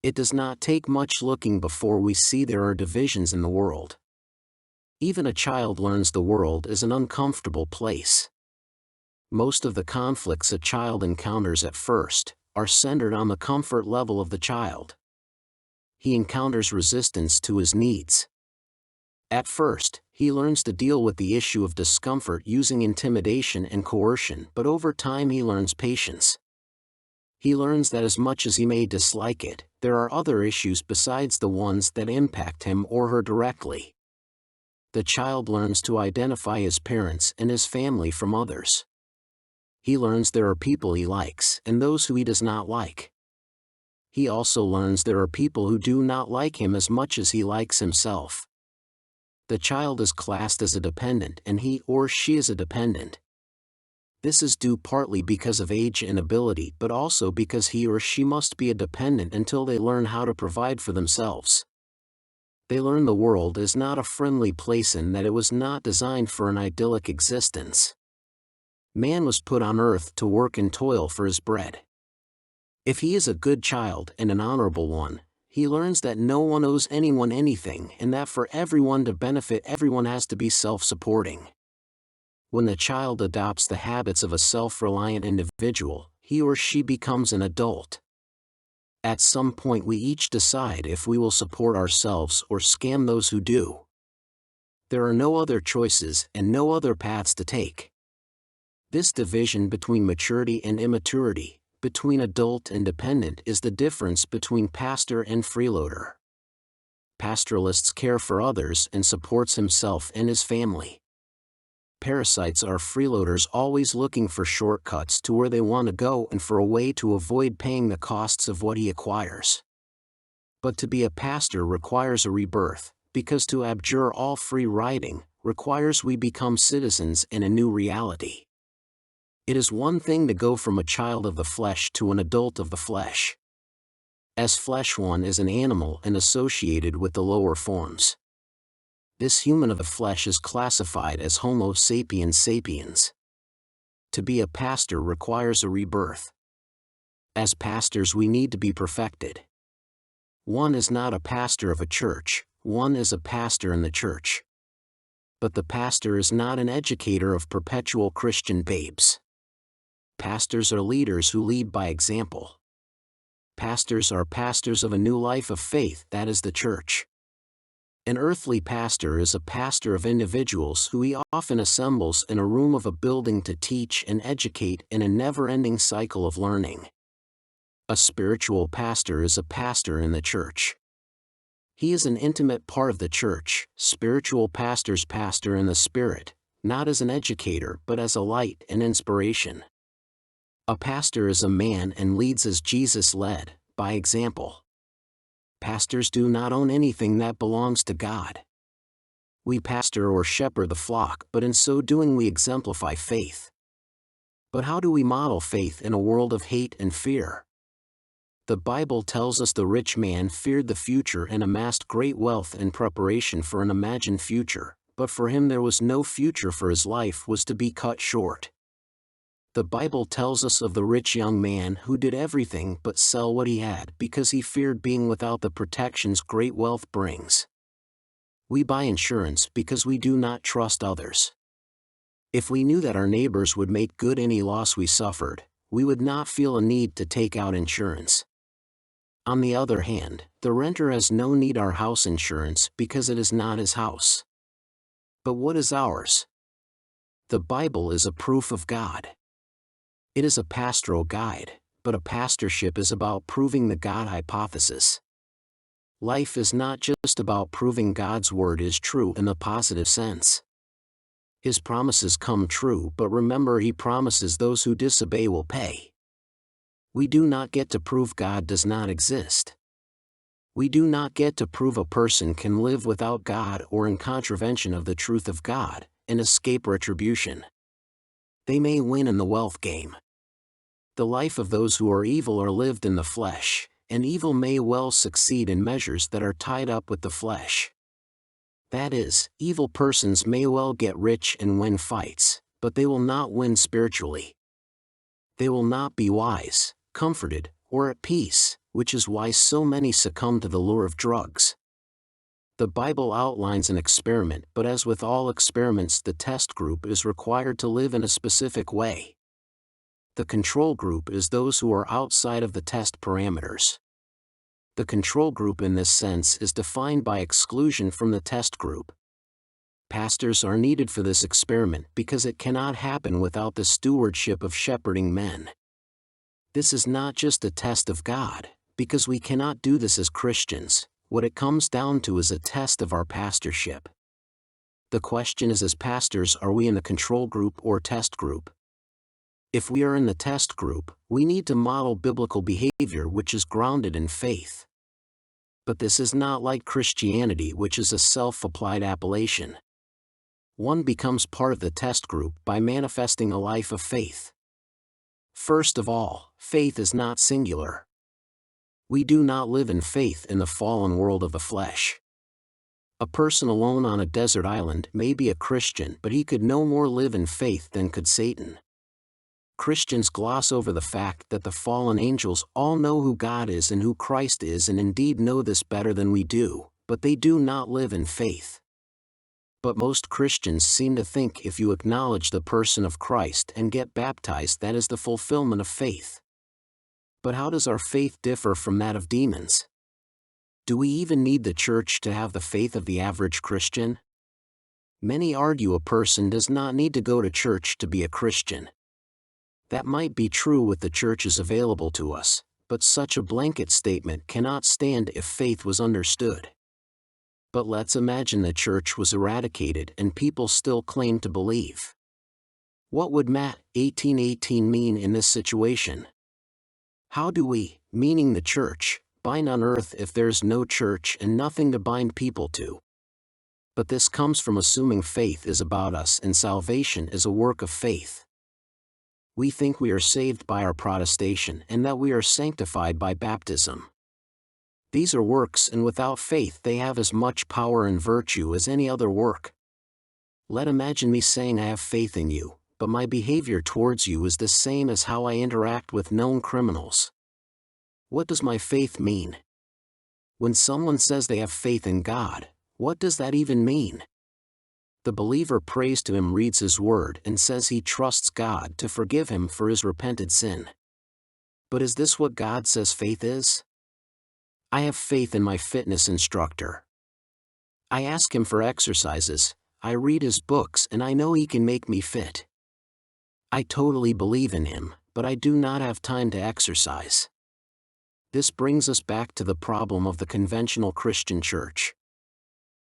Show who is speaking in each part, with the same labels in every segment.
Speaker 1: It does not take much looking before we see there are divisions in the world. Even a child learns the world is an uncomfortable place. Most of the conflicts a child encounters at first are centered on the comfort level of the child. He encounters resistance to his needs. At first, he learns to deal with the issue of discomfort using intimidation and coercion, but over time he learns patience. He learns that as much as he may dislike it, there are other issues besides the ones that impact him or her directly. The child learns to identify his parents and his family from others. He learns there are people he likes and those who he does not like. He also learns there are people who do not like him as much as he likes himself. The child is classed as a dependent and he or she is a dependent. This is due partly because of age and ability, but also because he or she must be a dependent until they learn how to provide for themselves. They learn the world is not a friendly place and that it was not designed for an idyllic existence. Man was put on earth to work and toil for his bread. If he is a good child and an honorable one, he learns that no one owes anyone anything and that for everyone to benefit everyone has to be self-supporting. When the child adopts the habits of a self-reliant individual, he or she becomes an adult. At some point we each decide if we will support ourselves or scam those who do. There are no other choices and no other paths to take. This division between maturity and immaturity, between adult and dependent, is the difference between pastor and freeloader. Pastoralists care for others and supports himself and his family. Parasites are freeloaders always looking for shortcuts to where they want to go and for a way to avoid paying the costs of what he acquires. But to be a pastor requires a rebirth, because to abjure all free riding requires we become citizens in a new reality. It is one thing to go from a child of the flesh to an adult of the flesh. As flesh, one is an animal and associated with the lower forms. This human of the flesh is classified as Homo sapiens sapiens. To be a pastor requires a rebirth. As pastors we need to be perfected. One is not a pastor of a church, one is a pastor in the church. But the pastor is not an educator of perpetual Christian babes. Pastors are leaders who lead by example. Pastors are pastors of a new life of faith, that is the church. An earthly pastor is a pastor of individuals who he often assembles in a room of a building to teach and educate in a never-ending cycle of learning. A spiritual pastor is a pastor in the church. He is an intimate part of the church. Spiritual pastors pastor in the Spirit, not as an educator but as a light and inspiration. A pastor is a man and leads as Jesus led, by example. Pastors do not own anything that belongs to God. We pastor or shepherd the flock, but in so doing we exemplify faith. But how do we model faith in a world of hate and fear? The Bible tells us the rich man feared the future and amassed great wealth in preparation for an imagined future, but for him there was no future, for his life was to be cut short. The Bible tells us of the rich young man who did everything but sell what he had because he feared being without the protections great wealth brings. We buy insurance because we do not trust others. If we knew that our neighbors would make good any loss we suffered, we would not feel a need to take out insurance. On the other hand, the renter has no need our house insurance because it is not his house. But what is ours? The Bible is a proof of God. It is a pastoral guide, but a pastorship is about proving the God hypothesis. Life is not just about proving God's word is true in the positive sense. His promises come true, but remember, he promises those who disobey will pay. We do not get to prove God does not exist. We do not get to prove a person can live without God or in contravention of the truth of God, and escape retribution. They may win in the wealth game. The life of those who are evil are lived in the flesh, and evil may well succeed in measures that are tied up with the flesh. That is, evil persons may well get rich and win fights, but they will not win spiritually. They will not be wise, comforted, or at peace, which is why so many succumb to the lure of drugs. The Bible outlines an experiment, but as with all experiments, the test group is required to live in a specific way. The control group is those who are outside of the test parameters. The control group in this sense is defined by exclusion from the test group. Pastors are needed for this experiment because it cannot happen without the stewardship of shepherding men. This is not just a test of God, because we cannot do this as Christians. What it comes down to is a test of our pastorship. The question is, as pastors, are we in the control group or test group? If we are in the test group, we need to model biblical behavior which is grounded in faith. But this is not like Christianity, which is a self-applied appellation. One becomes part of the test group by manifesting a life of faith. First of all, faith is not singular. We do not live in faith in the fallen world of the flesh. A person alone on a desert island may be a Christian, but he could no more live in faith than could Satan. Christians gloss over the fact that the fallen angels all know who God is and who Christ is, and indeed know this better than we do, but they do not live in faith. But most Christians seem to think if you acknowledge the person of Christ and get baptized, that is the fulfillment of faith. But how does our faith differ from that of demons? Do we even need the church to have the faith of the average Christian? Many argue a person does not need to go to church to be a Christian. That might be true with the churches available to us, but such a blanket statement cannot stand if faith was understood. But let's imagine the church was eradicated and people still claim to believe. What would Matt 18:18 mean in this situation? How do we, meaning the church, bind on earth if there's no church and nothing to bind people to? But this comes from assuming faith is about us and salvation is a work of faith. We think we are saved by our protestation and that we are sanctified by baptism. These are works, and without faith they have as much power and virtue as any other work. Imagine me saying I have faith in you, but my behavior towards you is the same as how I interact with known criminals. What does my faith mean? When someone says they have faith in God, what does that even mean? The believer prays to Him, reads His Word, and says he trusts God to forgive him for his repented sin. But is this what God says faith is? I have faith in my fitness instructor. I ask him for exercises, I read his books, and I know he can make me fit. I totally believe in him, but I do not have time to exercise. This brings us back to the problem of the conventional Christian church.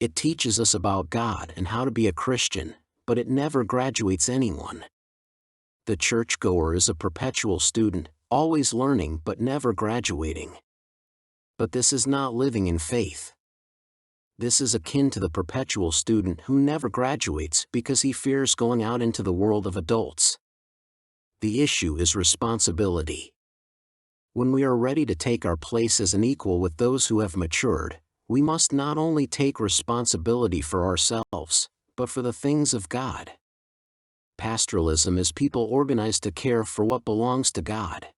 Speaker 1: It teaches us about God and how to be a Christian, but it never graduates anyone. The churchgoer is a perpetual student, always learning but never graduating. But this is not living in faith. This is akin to the perpetual student who never graduates because he fears going out into the world of adults. The issue is responsibility. When we are ready to take our place as an equal with those who have matured, we must not only take responsibility for ourselves, but for the things of God. Pastoralism is people organized to care for what belongs to God.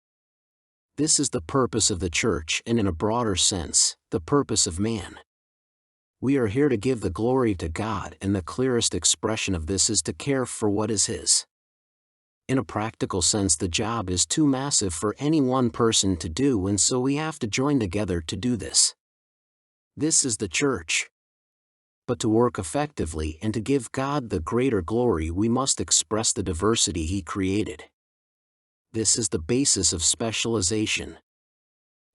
Speaker 1: This is the purpose of the church, and in a broader sense, the purpose of man. We are here to give the glory to God, and the clearest expression of this is to care for what is His. In a practical sense, the job is too massive for any one person to do, and so we have to join together to do this. This is the church. But to work effectively and to give God the greater glory, we must express the diversity He created. This is the basis of specialization.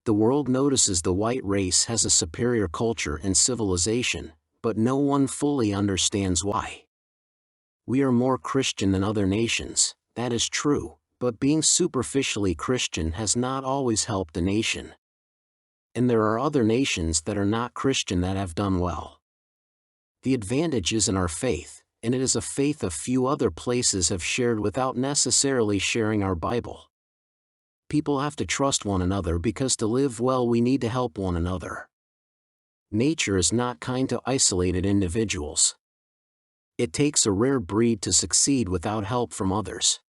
Speaker 1: The world notices the white race has a superior culture and civilization, but no one fully understands why. We are more Christian than other nations, that is true, but being superficially Christian has not always helped a nation. And there are other nations that are not Christian that have done well. The advantage is in our faith, and it is a faith a few other places have shared without necessarily sharing our Bible. People have to trust one another because to live well we need to help one another. Nature is not kind to isolated individuals. It takes a rare breed to succeed without help from others.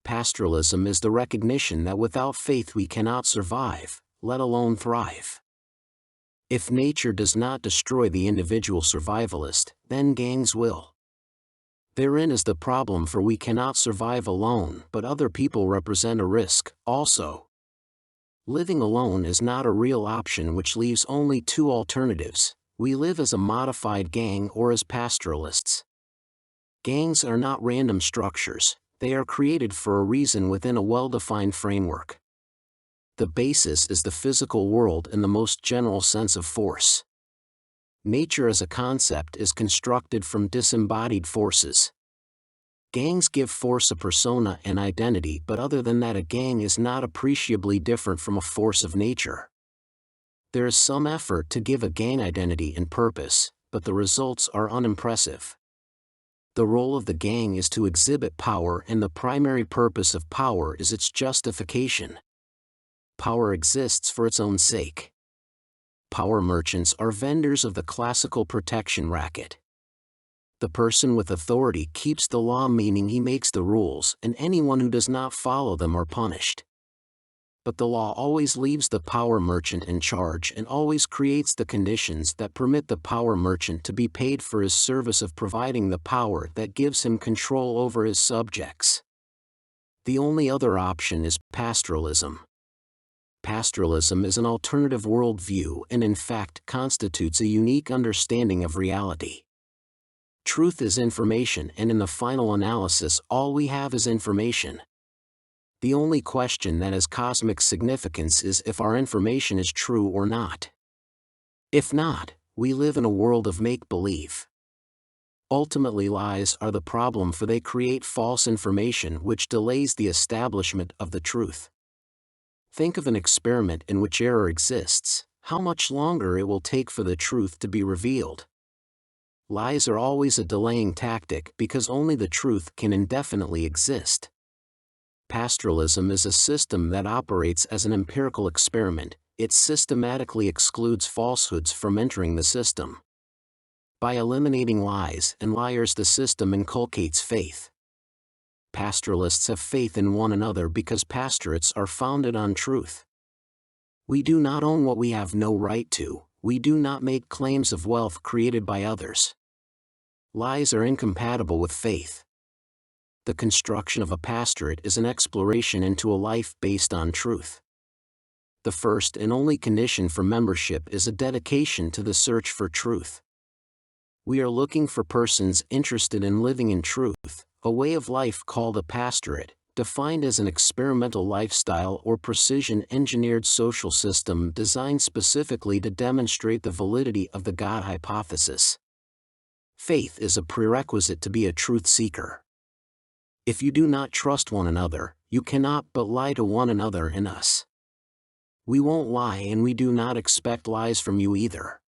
Speaker 1: Pastoralism is the recognition that without faith we cannot survive, let alone thrive. If nature does not destroy the individual survivalist, then gangs will. Therein is the problem, for we cannot survive alone, but other people represent a risk, also. Living alone is not a real option, which leaves only two alternatives: we live as a modified gang or as pastoralists. Gangs are not random structures, they are created for a reason within a well-defined framework. The basis is the physical world in the most general sense of force. Nature as a concept is constructed from disembodied forces. Gangs give force a persona and identity, but other than that, a gang is not appreciably different from a force of nature. There is some effort to give a gang identity and purpose, but the results are unimpressive. The role of the gang is to exhibit power, and the primary purpose of power is its justification. Power exists for its own sake. Power merchants are vendors of the classical protection racket. The person with authority keeps the law, meaning he makes the rules, and anyone who does not follow them are punished. But the law always leaves the power merchant in charge and always creates the conditions that permit the power merchant to be paid for his service of providing the power that gives him control over his subjects. The only other option is pastoralism. Pastoralism is an alternative worldview and in fact constitutes a unique understanding of reality. Truth is information, and in the final analysis all we have is information. The only question that has cosmic significance is if our information is true or not. If not, we live in a world of make-believe. Ultimately, lies are the problem, for they create false information which delays the establishment of the truth. Think of an experiment in which error exists, how much longer it will take for the truth to be revealed. Lies are always a delaying tactic because only the truth can indefinitely exist. Pastoralism is a system that operates as an empirical experiment. It systematically excludes falsehoods from entering the system. By eliminating lies and liars, the system inculcates faith. Pastoralists have faith in one another because pastorates are founded on truth. We do not own what we have no right to. We do not make claims of wealth created by others. Lies are incompatible with faith. The construction of a pastorate is an exploration into a life based on truth. The first and only condition for membership is a dedication to the search for truth. We are looking for persons interested in living in truth, a way of life called a pastorate, defined as an experimental lifestyle or precision-engineered social system designed specifically to demonstrate the validity of the God hypothesis. Faith is a prerequisite to be a truth seeker. If you do not trust one another, you cannot but lie to one another and us. We won't lie, and we do not expect lies from you either.